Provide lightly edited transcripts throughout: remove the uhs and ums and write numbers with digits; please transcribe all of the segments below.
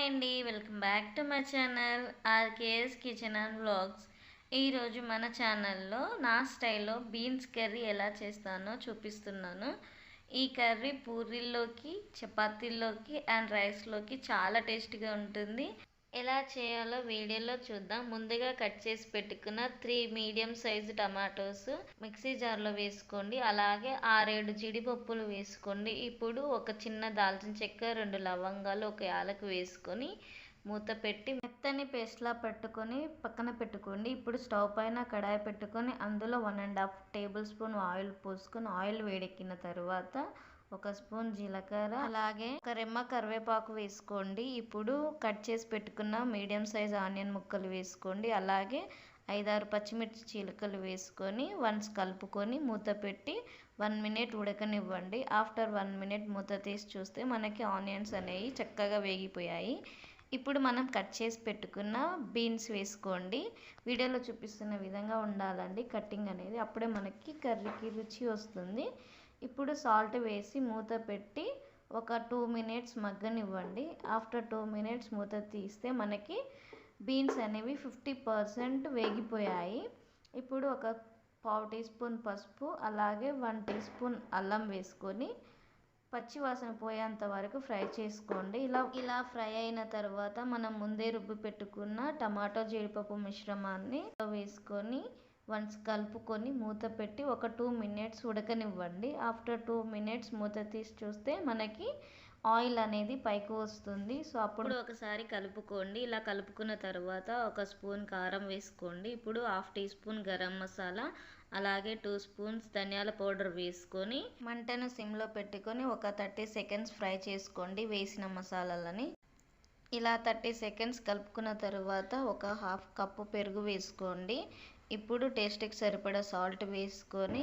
అండి, welcome back to my channel RKS kitchen and vlogs. ఈరోజు మన ఛానల్లో నా స్టైల్లో బీన్స్ కర్రీ ఎలా చేస్తానో చూపిస్తున్నాను. ఈ కర్రీ పూరీల్లోకి, చపాతీల్లోకి అండ్ రైస్లోకి చాలా టేస్టీగా ఉంటుంది. ఎలా చేయాలో వీడియోలో చూద్దాం. ముందుగా కట్ చేసి పెట్టుకున్న 3 మీడియం సైజు టమాటోస్ మిక్సీ జార్లో వేసుకోండి. అలాగే 6-7 జీడిపప్పులు వేసుకోండి. ఇప్పుడు ఒక చిన్న దాల్చిన చెక్క, 2 లవంగాలు, 1 యాలకు వేసుకొని మూత పెట్టి మెత్తని పేస్ట్లా పెట్టుకొని పక్కన పెట్టుకోండి. ఇప్పుడు స్టవ్ పైన కడాయి పెట్టుకొని అందులో 1.5 టేబుల్ స్పూన్ ఆయిల్ పోసుకొని ఆయిల్ వేడెక్కిన తర్వాత 1 స్పూన్ జీలకర్ర, అలాగే 1 రెమ్మ కరివేపాకు వేసుకోండి. ఇప్పుడు కట్ చేసి పెట్టుకున్న మీడియం సైజ్ ఆనియన్ ముక్కలు వేసుకోండి. అలాగే 5-6 పచ్చిమిర్చి చీలికలు వేసుకొని వన్స్ కలుపుకొని మూత పెట్టి 1 మినిట్ ఉడకనివ్వండి. ఆఫ్టర్ 1 మినిట్ మూత తీసి చూస్తే మనకి ఆనియన్స్ అనేవి చక్కగా వేగిపోయాయి. ఇప్పుడు మనం కట్ చేసి పెట్టుకున్న బీన్స్ వేసుకోండి. వీడియోలో చూపిస్తున్న విధంగా ఉండాలండి కటింగ్ అనేది, అప్పుడే మనకి కర్రీకి రుచి వస్తుంది. ఇప్పుడు సాల్ట్ వేసి మూత పెట్టి ఒక 2 మినిట్స్ మగ్గనివ్వండి. ఆఫ్టర్ 2 మినిట్స్ మూత తీస్తే మనకి బీన్స్ అనేవి 50% వేగిపోయాయి. ఇప్పుడు ఒక 1/2 టీ స్పూన్ పసుపు, అలాగే 1 టీ స్పూన్ అల్లం వేసుకొని పచ్చి వాసన పోయేంత వరకు ఫ్రై చేసుకోండి. ఇలా ఫ్రై అయిన తర్వాత మనం ముందే రుబ్బి పెట్టుకున్న టమాటో జీడిపప్పు మిశ్రమాన్ని వేసుకొని వన్స్ కలుపుకొని మూత పెట్టి ఒక 2 మినిట్స్ ఉడకనివ్వండి. ఆఫ్టర్ 2 మినిట్స్ మూత తీసి చూస్తే మనకి ఆయిల్ అనేది పైకి వస్తుంది. సో అప్పుడు ఒకసారి కలుపుకోండి. ఇలా కలుపుకున్న తర్వాత 1 స్పూన్ కారం వేసుకోండి. ఇప్పుడు 1/2 టీ స్పూన్ గరం మసాలా, అలాగే 2 స్పూన్స్ ధనియాల పౌడర్ వేసుకొని మంటను సిమ్లో పెట్టుకొని ఒక 30 సెకండ్స్ ఫ్రై చేసుకోండి వేసిన మసాలాలని. ఇలా 30 సెకండ్స్ కలుపుకున్న తర్వాత ఒక 1/2 కప్పు పెరుగు వేసుకోండి. ఇప్పుడు టేస్ట్కి సరిపడా సాల్ట్ వేసుకొని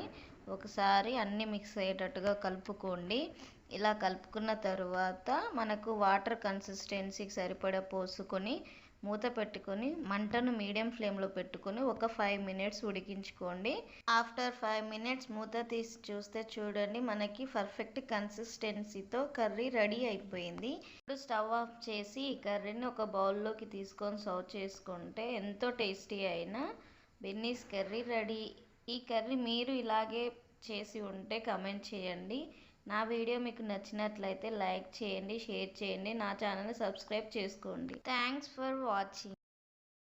ఒకసారి అన్నీ మిక్స్ అయ్యేటట్టుగా కలుపుకోండి. ఇలా కలుపుకున్న తర్వాత మనకు వాటర్ కన్సిస్టెన్సీకి సరిపడా పోసుకొని మూత పెట్టుకొని మంటను మీడియం ఫ్లేమ్లో పెట్టుకొని ఒక 5 మినిట్స్ ఉడికించుకోండి. ఆఫ్టర్ 5 మినిట్స్ మూత తీసి చూస్తే చూడండి మనకి పర్ఫెక్ట్ కన్సిస్టెన్సీతో కర్రీ రెడీ అయిపోయింది. ఇప్పుడు స్టవ్ ఆఫ్ చేసి ఈ కర్రీని ఒక బౌల్లోకి తీసుకొని సర్వ్ చేసుకుంటే ఎంతో టేస్టీ అయిన బెన్నీస్ కర్రీ రెడీ. ఈ కర్రీ మీరు ఇలాగే చేసి ఉంటే కమెంట్ చేయండి. నా వీడియో మీకు నచ్చినట్లయితే లైక్ చేయండి, షేర్ చేయండి, నా ఛానల్ని సబ్స్క్రైబ్ చేసుకోండి. Thanks for watching.